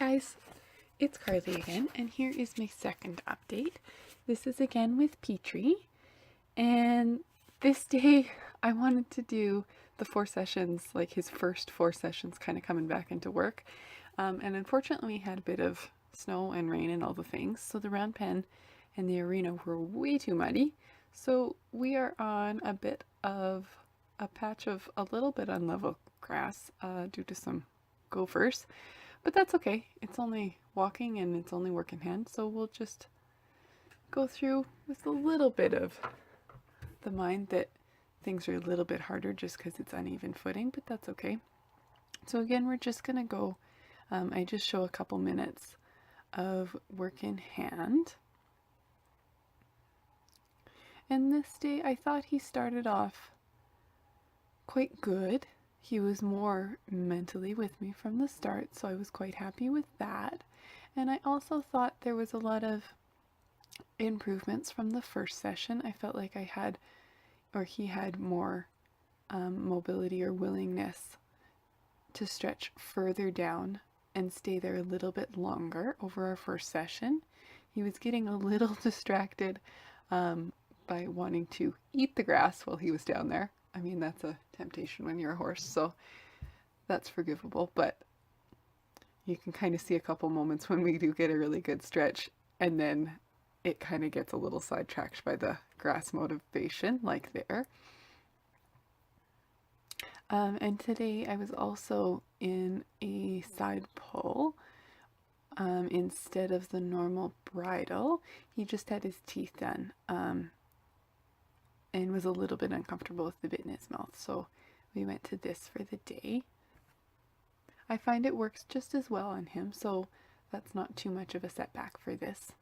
Guys, it's Karli again, and here is my second update. This is again with Petri, and this day I wanted to do the 4 sessions, like his first 4 sessions kind of coming back into work. And unfortunately we had a bit of snow and rain and all the things, so the round pen and the arena were way too muddy. So we are on a bit of a patch of a little bit unlevel grass due to some gophers. But that's okay. It's only walking and it's only work in hand, so we'll just go through with a little bit of the mind that things are a little bit harder just because it's uneven footing, but that's okay. So again, we're just going to go, I just show a couple minutes of work in hand. And this day I thought he started off quite good. He was more mentally with me from the start, so I was quite happy with that. And I also thought there was a lot of improvements from the first session. I felt like I had, or he had more mobility or willingness to stretch further down and stay there a little bit longer over our first session. He was getting a little distracted by wanting to eat the grass while he was down there. I mean, that's a temptation when you're a horse, so that's forgivable, but you can kind of see a couple moments when we do get a really good stretch, and then it kind of gets a little sidetracked by the grass motivation, like there. And today I was also in a side pull. Instead of the normal bridle, he just had his teeth done. And was a little bit uncomfortable with the bit in his mouth, so we went to this for the day. I find it works just as well on him, so that's not too much of a setback for this.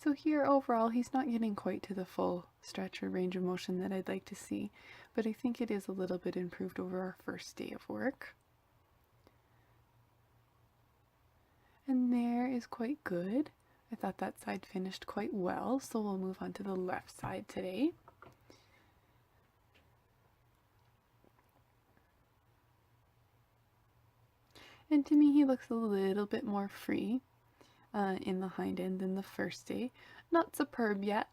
So here overall he's not getting quite to the full stretch or range of motion that I'd like to see, but I think it is a little bit improved over our first day of work. And there is quite good. I thought that side finished quite well, so we'll move on to the left side today. And to me he looks a little bit more free in the hind end than the first day. Not superb yet,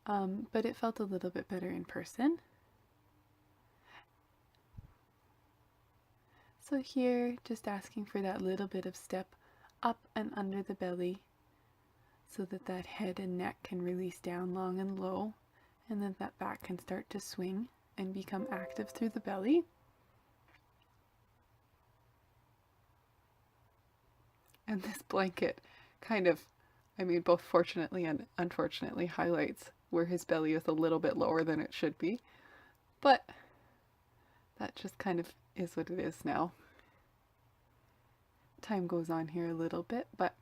but it felt a little bit better in person. So here, just asking for that little bit of step up and under the belly so that that head and neck can release down long and low, and then that back can start to swing and become active through the belly. And this blanket kind of, I mean, both fortunately and unfortunately highlights where his belly is a little bit lower than it should be, but that just kind of is what it is now. Time goes on here a little bit, but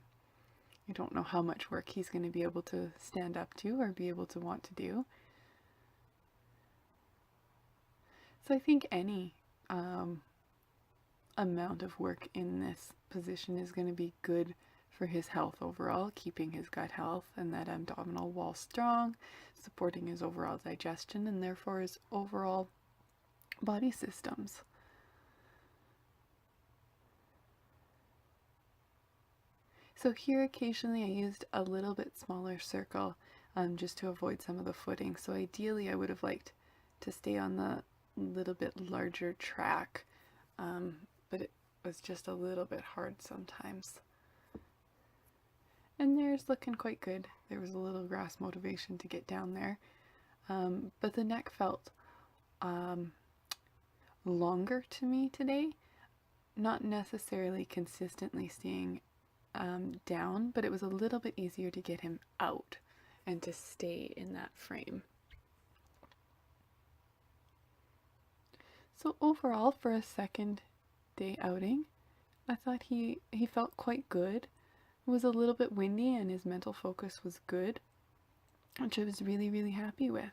I don't know how much work he's going to be able to stand up to or be able to want to do. So I think any amount of work in this position is going to be good for his health overall, keeping his gut health and that abdominal wall strong, supporting his overall digestion and therefore his overall body systems. So here occasionally I used a little bit smaller circle just to avoid some of the footing. So ideally I would have liked to stay on the little bit larger track, but it was just a little bit hard sometimes. And there's looking quite good. There was a little grass motivation to get down there, but the neck felt longer to me today, not necessarily consistently staying down, but it was a little bit easier to get him out and to stay in that frame. So overall, for a second day outing, I thought he felt quite good. It was a little bit windy and his mental focus was good, which I was really, really happy with.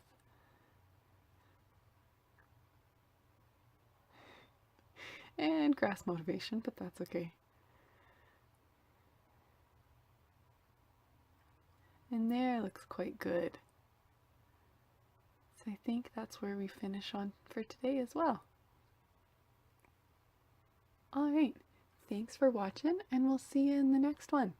And grass motivation, but that's okay. And there looks quite good. I think that's where we finish on for today as well. Alright, thanks for watching, and we'll see you in the next one.